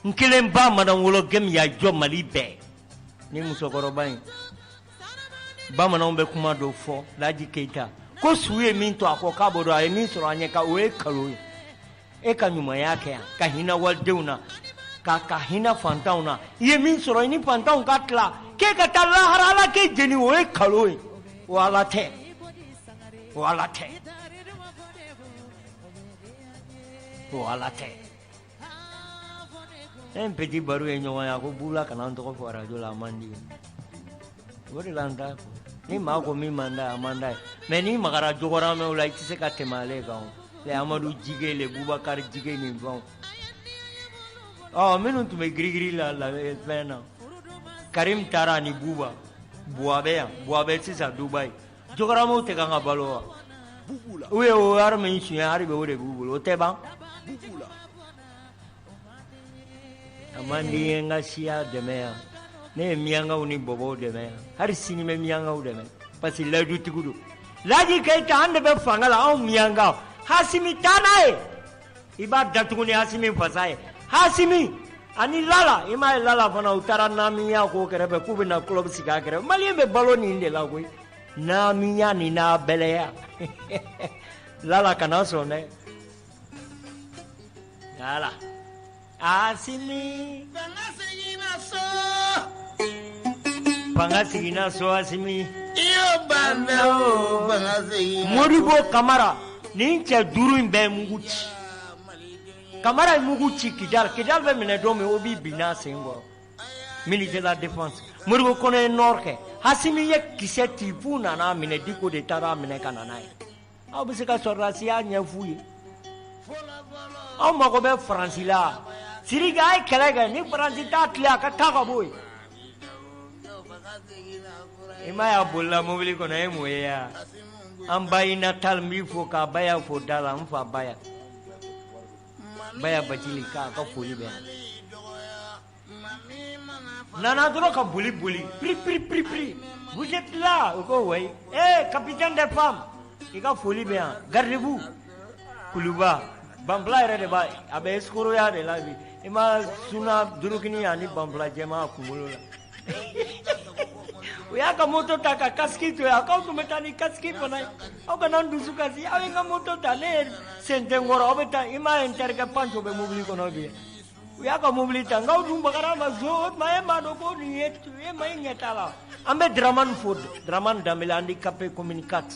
nkelen ba madan wolo gem ya jo Mali be ni musokoro ban ba manan be kuma do fo laji keita ko suye min to akoka bodo ay min soro anye ka we kalo e ka nyuma yake ka hina waldeuna ka hina fantauna ye min soro ni fantaun ka tla ke ka tala harala ke jeni we kalo wala te en petit baru e nyowa ya ko bula kana to ko fara jo la mandi wori landa ni ma ko mi manda amanda me ni magara jogora me ulai tise ka temale ga le amadu jige le Boubacar jige ni bon menu tu me grigri la pena Karim Tarani buba buabe sisa Dubai jogora mo te ga balo bubula we o arme nshi ari be wore bubula o te ba bubula amandi nga sia de mea ne mianga uni bobo de mea har sini me mianga u de me pasi la du tigudu laji kai tande be fangala au mianga hasimi tanae iba datuguni hasimi fasae hasimi ani lala ima lala fana utara namiya ko kerebe kubina club sika kerebe mali be baloni inde la koi namiya ni na beleya lala kana sone lala asimi pangasina so asimi iyo bandao pangasina moribo kamara ninche duru imbe muguchi kamara muguchi kidal be mine domi obi bina sengoro ministre de la défense moribo kone norke hasimi ye kiseti puna na mine diko de tara mine kananae au bisika sorrasia nyafuye au magobe francila siriga ay kelega ni francita tlia ka tagaboy imaya bulla mobili kono e moya ambayi natal mi fo ka baya fo dala mfa baya bajili ka foli be nana dro ka boli pri vous êtes là ko way capitaine des femmes ika foli be gardez-vous kuluba bambla ere de ba abe skoro ya de labi ima suna durukini ani bambla jema kumulo la uyaka moto taka kaskito ya kautu metani kaskito na oga nandu sukasi awenga moto tane sentengoro obeta ima interga pancho be mobili kono bi uyaka mobili tanga udumba karama zo maema do ko ni etu e mai nyatala ambe draman damilandi kape communicate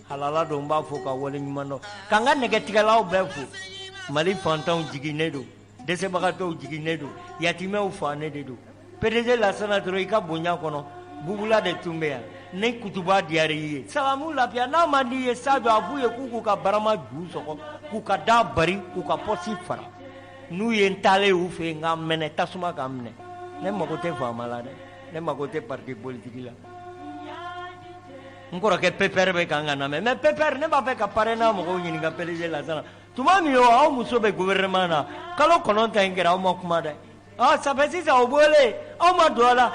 halala do mba foka wole nyumano kanga negativa la obefu Mali fantanw jiginnen don dɛsɛbagatɔw jiginnen don yatimɛw fannen de don PDG Lansana dɔrɔn i ka bonya kɔnɔ bubula de tun bɛ yan ni kutuba diyara i ye salamu lafiya n'a man di ye sa jɔ a f'u ye k'u ka barama ju sɔgɔ k'u ka da bari k'u ka pɔsi fara n'u ye n taalen u fɛ yen nka minɛ tasuma ka minɛ ne mago tɛ faama la dɛ ne mago tɛ parti politique la n kɔrɔkɛ PPR bɛ kan ka na mɛ mais PPR ne b'a fɛ ka parrainage mɔgɔw ɲininka PDG Lansana tuma min o aw muso bɛ gouvernement na kalo 9 in kɛra aw ma kuma dɛ ça fait sisan o bɔlen aw ma don a la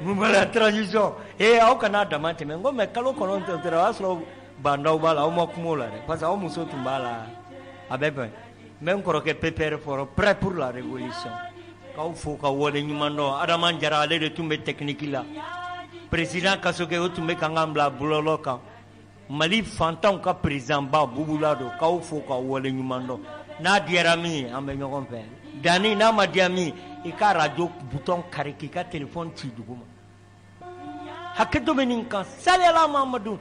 mun b'a la transition aw kana dama tɛmɛ n ko mais kalo 9 tɛmɛ o y'a sɔrɔ bandaw b'a la aw ma kuma o la dɛ parce que aw muso tun b'a la a bɛ bɛn n bɛ n kɔrɔkɛ PPR fɔlɔ prêt pour la révolution k'aw fo ka wale ɲuman dɔn Adama Jara ale de tun bɛ technique la président Kasoke o tun bɛ kan ka bila bɔlɔlɔ kan Mali fantanw ka président ba bubula don k'aw fo ka wale ɲuman dɔn n'a diyara min ye an bɛ ɲɔgɔn fɛ Dani n'a ma diya min i ka radio bouton kari k'i ka téléphone ci duguma hakɛ dɔ bɛ nin kan saliyala Mamadu